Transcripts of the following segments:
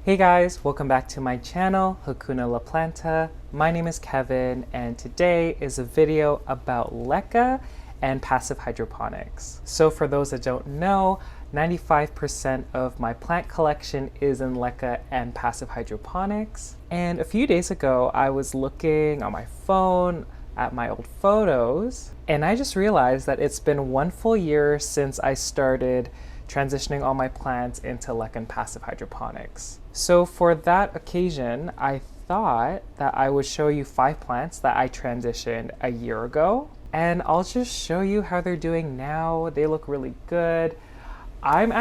Hey guys, welcome back to my channel, Hakuna La Planta. My name is Kevin and today is a video about LECA and passive hydroponics. So for those that don't know, 95% of my plant collection is in LECA and passive hydroponics. And a few days ago, I was looking on my phone at my old photos and I just realized that it's been one full year since I started transitioning all my plants into LECA and passive hydroponics. So for that occasion, I thought that I would show you 5 plants that I transitioned a year ago. And I'll just show you how they're doing now. They look really good. I'm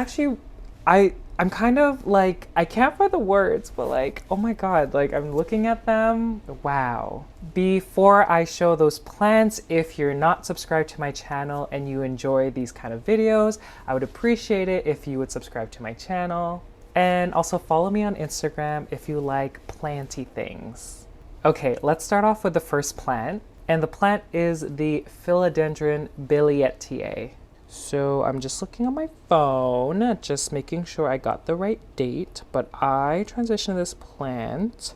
kind of like, I can't find the words, but like, oh my God, like I'm looking at them, wow. Before I show those plants, if you're not subscribed to my channel and you enjoy these kind of videos, I would appreciate it if you would subscribe to my channel. And also follow me on Instagram if you like planty things. Okay, let's start off with the first plant. And the plant is the Philodendron BILLIETIE. So I'm just looking on my phone, just making sure I got the right date, but I transitioned this plant.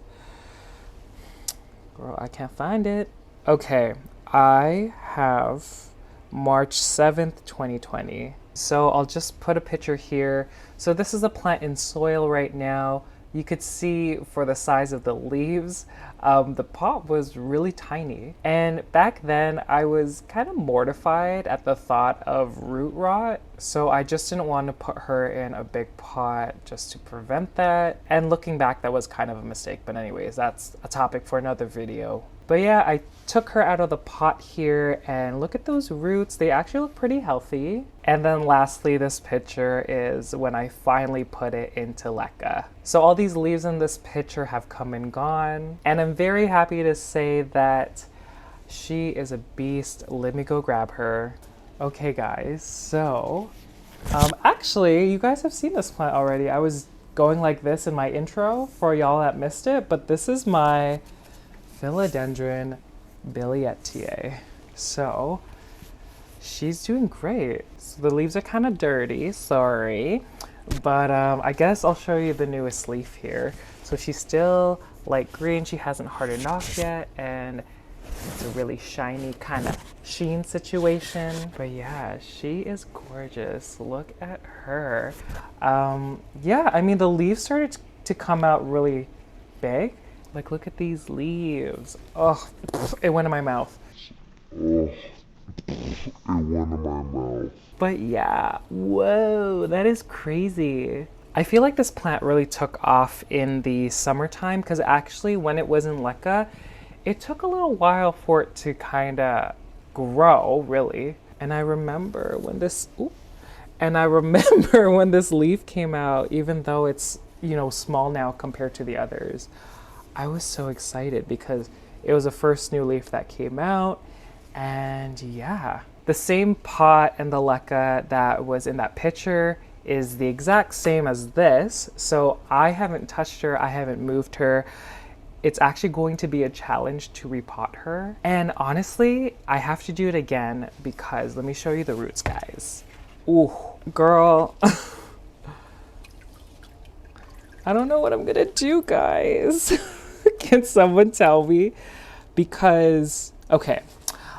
Girl, I can't find it. Okay, I have March 7th, 2020. So I'll just put a picture here. So this is a plant in soil right now. You could see for the size of the leaves, the pot was really tiny. And back then I was kind of mortified at the thought of root rot. So I just didn't want to put her in a big pot just to prevent that. And looking back, that was kind of a mistake. But anyways, that's a topic for another video. But yeah, I took her out of the pot here and look at those roots. They actually look pretty healthy. And then lastly, this picture is when I finally put it into LECA. So all these leaves in this picture have come and gone. And I'm very happy to say that she is a beast. Let me go grab her. Okay guys, so actually you guys have seen this plant already. I was going like this in my intro for y'all that missed it, but this is my Philodendron BILLIETIE. So she's doing great. So the leaves are kind of dirty, sorry. But I guess I'll show you the newest leaf here. So she's still light green, she hasn't hardened off yet, and it's a really shiny kind of sheen situation. But yeah, she is gorgeous. Look at her. Yeah, I mean the leaves started to come out really big. Like, look at these leaves. Oh, it went in my mouth. But yeah, whoa, that is crazy. I feel like this plant really took off in the summertime because actually when it was in LECA, it took a little while for it to kind of grow, really. And I remember when this, when this leaf came out, even though it's, you know, small now compared to the others, I was so excited because it was the first new leaf that came out. And yeah, the same pot and the LECA that was in that picture is the exact same as this. So I haven't touched her, I haven't moved her. It's actually going to be a challenge to repot her. And honestly, I have to do it again because let me show you the roots, guys. Ooh, girl. I don't know what I'm gonna do, guys. Can someone tell me? Because, okay,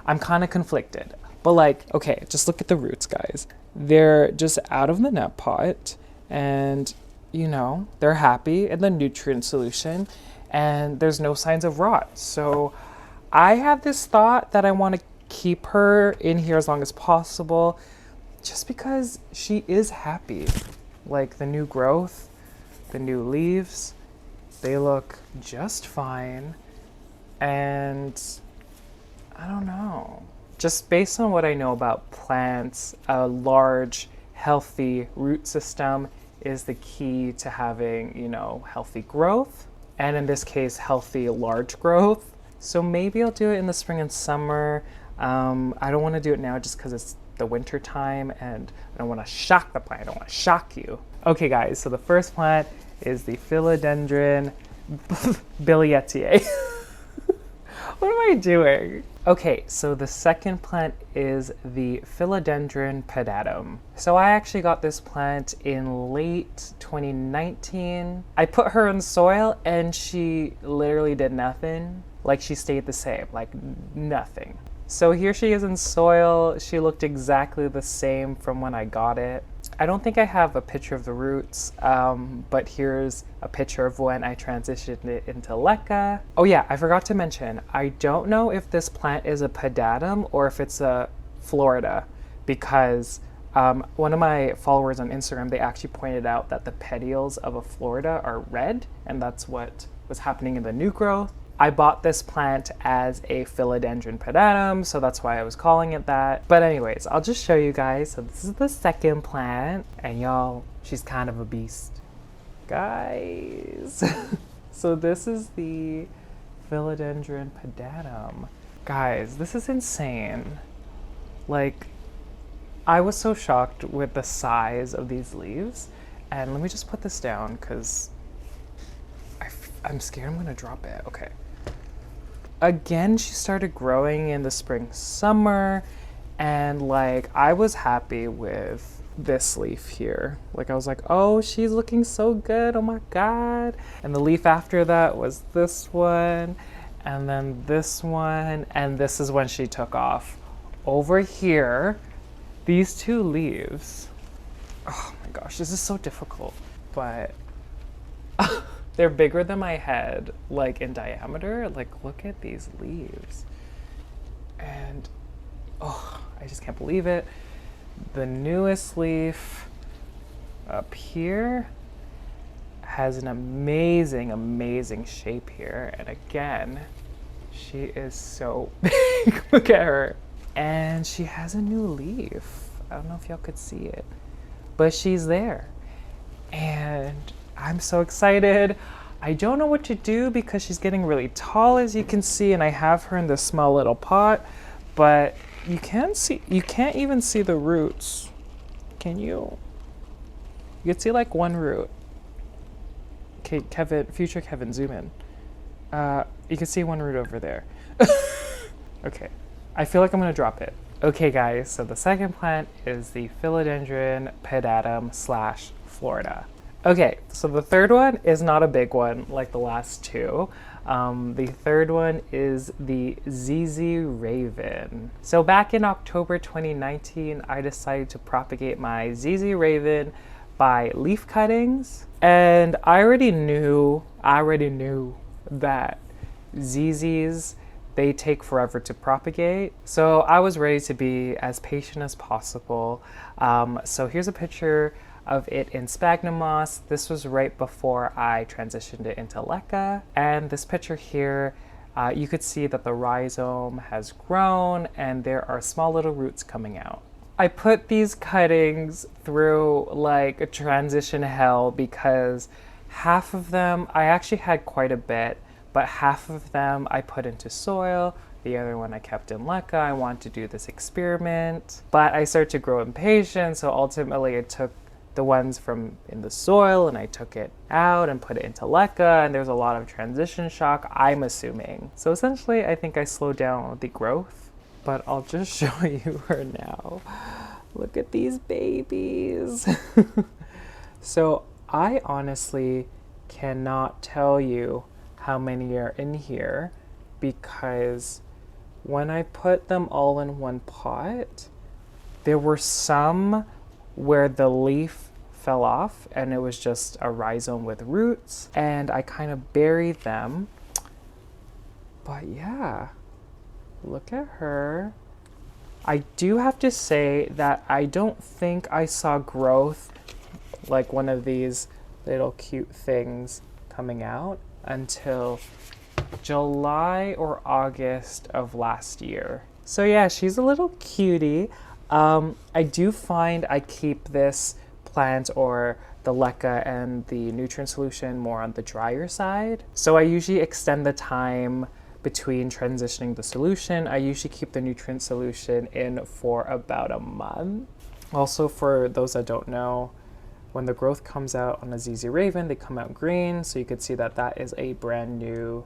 I'm kind of conflicted. But like, okay, just look at the roots, guys. They're just out of the net pot and, you know, they're happy in the nutrient solution and there's no signs of rot. So I have this thought that I want to keep her in here as long as possible just because she is happy. Like the new growth, the new leaves, they look just fine. And I don't know. Just based on what I know about plants, a large, healthy root system is the key to having, you know, healthy growth. And in this case, healthy, large growth. So maybe I'll do it in the spring and summer. I don't want to do it now just because it's the winter time and I don't want to shock the plant. I don't want to shock you. Okay guys, so the first plant is the Philodendron BILLIETIE. What am I doing? Okay, so the second plant is the Philodendron pedatum. So I actually got this plant in late 2019. I put her in soil and she literally did nothing. Like she stayed the same, like nothing. So here she is in soil. She looked exactly the same from when I got it. I don't think I have a picture of the roots, but here's a picture of when I transitioned it into LECA. Oh yeah, I forgot to mention, I don't know if this plant is a pedatum or if it's a Florida, because one of my followers on Instagram, they actually pointed out that the petioles of a Florida are red, and that's what was happening in the new growth. I bought this plant as a Philodendron pedatum, so that's why I was calling it that. But anyways, I'll just show you guys. So this is the second plant, and y'all, she's kind of a beast. Guys. So this is the Philodendron pedatum. Guys, this is insane. Like, I was so shocked with the size of these leaves. And let me just put this down, because I'm scared I'm gonna drop it. Okay. Again, she started growing in the spring, summer, and like I was happy with this leaf here. Like I was like, oh, she's looking so good. Oh my God. And the leaf after that was this one, and then this one, and this is when she took off. Over here, these two leaves. Oh my gosh, this is so difficult, but they're bigger than my head, like in diameter. Like, look at these leaves. And, oh, I just can't believe it. The newest leaf up here has an amazing, amazing shape here. And again, she is so big. Look at her. And she has a new leaf. I don't know if y'all could see it, but she's there. And I'm so excited. I don't know what to do because she's getting really tall, as you can see, and I have her in this small little pot, but you can't even see the roots. Can you? You can see like one root. Okay, Kevin, future Kevin, zoom in. You can see one root over there. Okay, I feel like I'm gonna drop it. Okay guys, so the second plant is the Philodendron pedatum / Florida. Okay, so the third one is not a big one like the last two. The third one is the ZZ Raven. So back in October 2019, I decided to propagate my ZZ Raven by leaf cuttings. And I already knew that ZZs, they take forever to propagate. So I was ready to be as patient as possible. So here's a picture of it in sphagnum moss. This was right before I transitioned it into LECA. And this picture here, you could see that the rhizome has grown and there are small little roots coming out. I put these cuttings through like a transition hell because half of them, I actually had quite a bit, but half of them I put into soil. The other one I kept in LECA. I wanted to do this experiment, but I started to grow impatient. So ultimately it took the ones from in the soil and I took it out and put it into LECA, and there's a lot of transition shock, I'm assuming. So essentially I think I slowed down the growth, but I'll just show you her now. Look at these babies. So I honestly cannot tell you how many are in here because when I put them all in one pot, there were some where the leaf fell off and it was just a rhizome with roots and I kind of buried them. But yeah, look at her. I do have to say that I don't think I saw growth like one of these little cute things coming out until July or August of last year. So yeah, she's a little cutie. I do find I keep this plant or the LECA and the nutrient solution more on the drier side. So I usually extend the time between transitioning the solution. I usually keep the nutrient solution in for about a month. Also, for those that don't know, when the growth comes out on a ZZ Raven, they come out green. So you can see that that is a brand new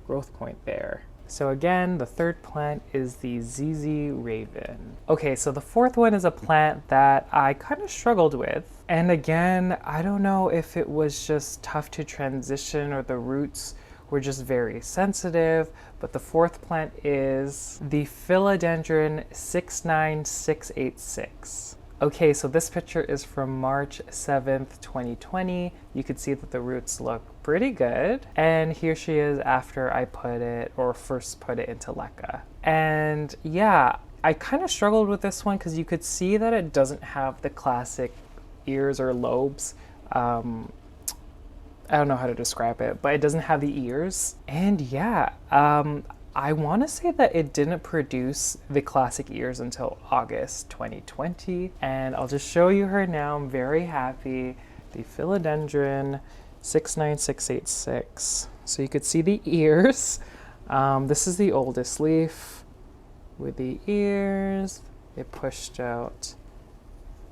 growth point there. So again, the third plant is the ZZ Raven. Okay, so the fourth one is a plant that I kind of struggled with. And again, I don't know if it was just tough to transition or the roots were just very sensitive, but the fourth plant is the Philodendron 69686. Okay, so this picture is from March 7th, 2020. You could see that the roots look pretty good. And here she is after I first put it into LECA. And yeah, I kind of struggled with this one because you could see that it doesn't have the classic ears or lobes. I don't know how to describe it, but it doesn't have the ears. And yeah, I want to say that it didn't produce the classic ears until August 2020. And I'll just show you her now. I'm very happy. The Philodendron 69686. So you could see the ears. This is the oldest leaf with the ears. It pushed out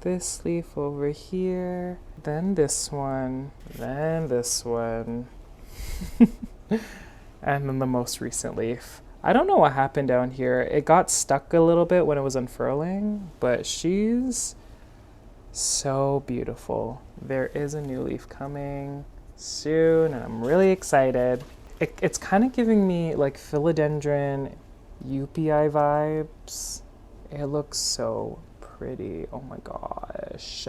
this leaf over here, then this one, then this one. And then the most recent leaf. I don't know what happened down here. It got stuck a little bit when it was unfurling, but she's so beautiful. There is a new leaf coming soon, and I'm really excited. It's kind of giving me like Philodendron UPI vibes. It looks so pretty. Oh my gosh.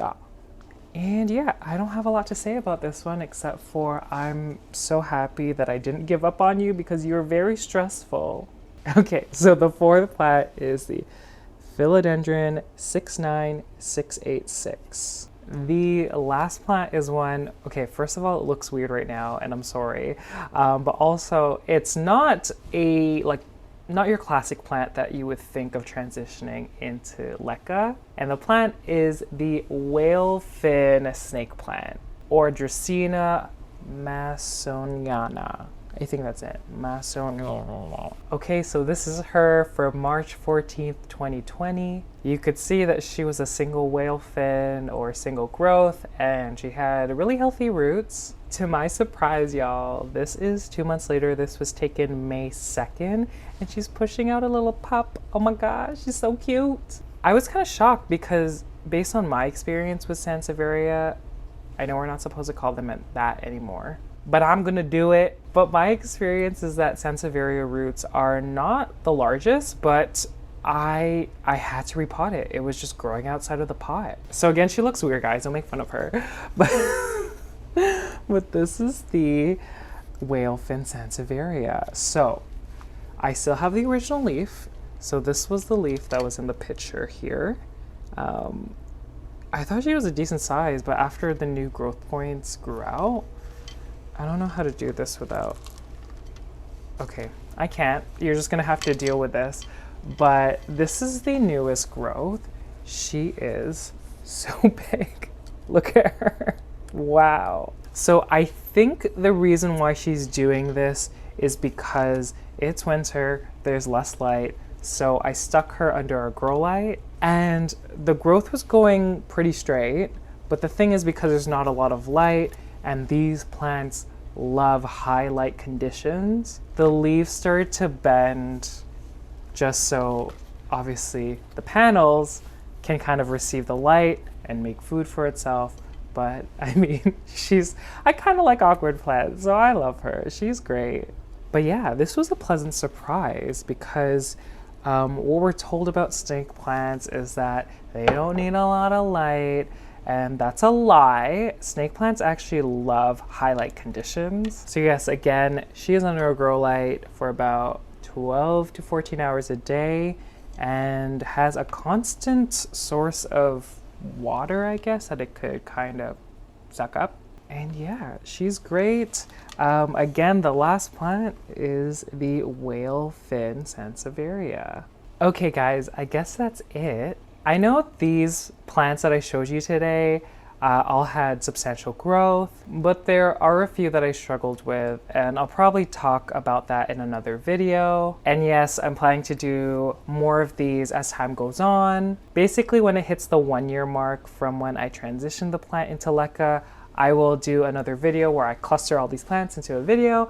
And yeah, I don't have a lot to say about this one except for I'm so happy that I didn't give up on you because you were very stressful. Okay, so the fourth plant is the Philodendron 69686. The last plant is one, okay, first of all, it looks weird right now and I'm sorry, but also it's not not your classic plant that you would think of transitioning into LECA. And the plant is the whale fin snake plant, or Dracæna masoniana. I think that's it. Masoniana. Okay, so this is her for March 14th, 2020. You could see that she was a single whale fin or single growth, and she had really healthy roots. To my surprise, y'all, this is 2 months later. This was taken May 2nd, and she's pushing out a little pup. Oh my gosh, she's so cute. I was kind of shocked because based on my experience with Sansevieria, I know we're not supposed to call them that anymore, but I'm gonna do it. But my experience is that Sansevieria roots are not the largest, but I had to repot it. It was just growing outside of the pot. So again, she looks weird, guys. Don't make fun of her. But this is the whale fin Sansevieria. So I still have the original leaf. So this was the leaf that was in the picture here. I thought she was a decent size, but after the new growth points grew out, I don't know how to do this without. Okay, I can't. You're just gonna have to deal with this. But this is the newest growth. She is so big. Look at her. Wow. So I think the reason why she's doing this is because it's winter, there's less light. So I stuck her under a grow light and the growth was going pretty straight. But the thing is, because there's not a lot of light and these plants love high light conditions, the leaves started to bend just so obviously the panels can kind of receive the light and make food for itself. But I mean, I kind of like awkward plants, so I love her. She's great. But yeah, this was a pleasant surprise because what we're told about snake plants is that they don't need a lot of light, and that's a lie. Snake plants actually love high light conditions. So yes, again, she is under a grow light for about 12 to 14 hours a day and has a constant source of water, I guess, that it could kind of suck up. And yeah, she's great. Again, the last plant is the whale fin Sansevieria. Okay guys, I guess that's it. I know these plants that I showed you today all had substantial growth, but there are a few that I struggled with, and I'll probably talk about that in another video. And yes, I'm planning to do more of these as time goes on. Basically, when it hits the 1 year mark from when I transitioned the plant into LECA, I will do another video where I cluster all these plants into a video.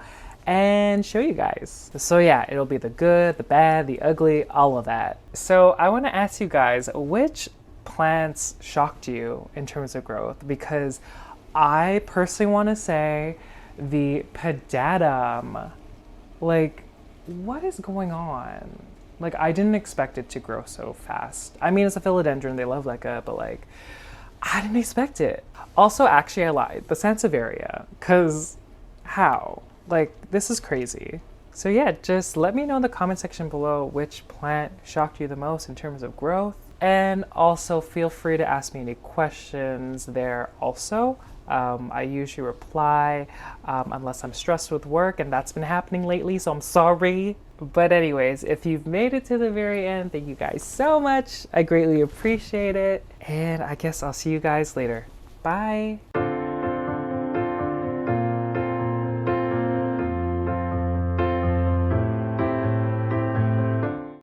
and show you guys. So yeah, it'll be the good, the bad, the ugly, all of that. So I want to ask you guys, which plants shocked you in terms of growth? Because I personally want to say the Pedatum. Like, what is going on? Like, I didn't expect it to grow so fast. I mean, it's a philodendron, they love LECA, but like, I didn't expect it. Also, actually, I lied. The Sansevieria, because how? Like, this is crazy. So yeah, just let me know in the comment section below which plant shocked you the most in terms of growth. And also feel free to ask me any questions there also. I usually reply unless I'm stressed with work, and that's been happening lately, so I'm sorry. But anyways, if you've made it to the very end, thank you guys so much. I greatly appreciate it. And I guess I'll see you guys later. Bye.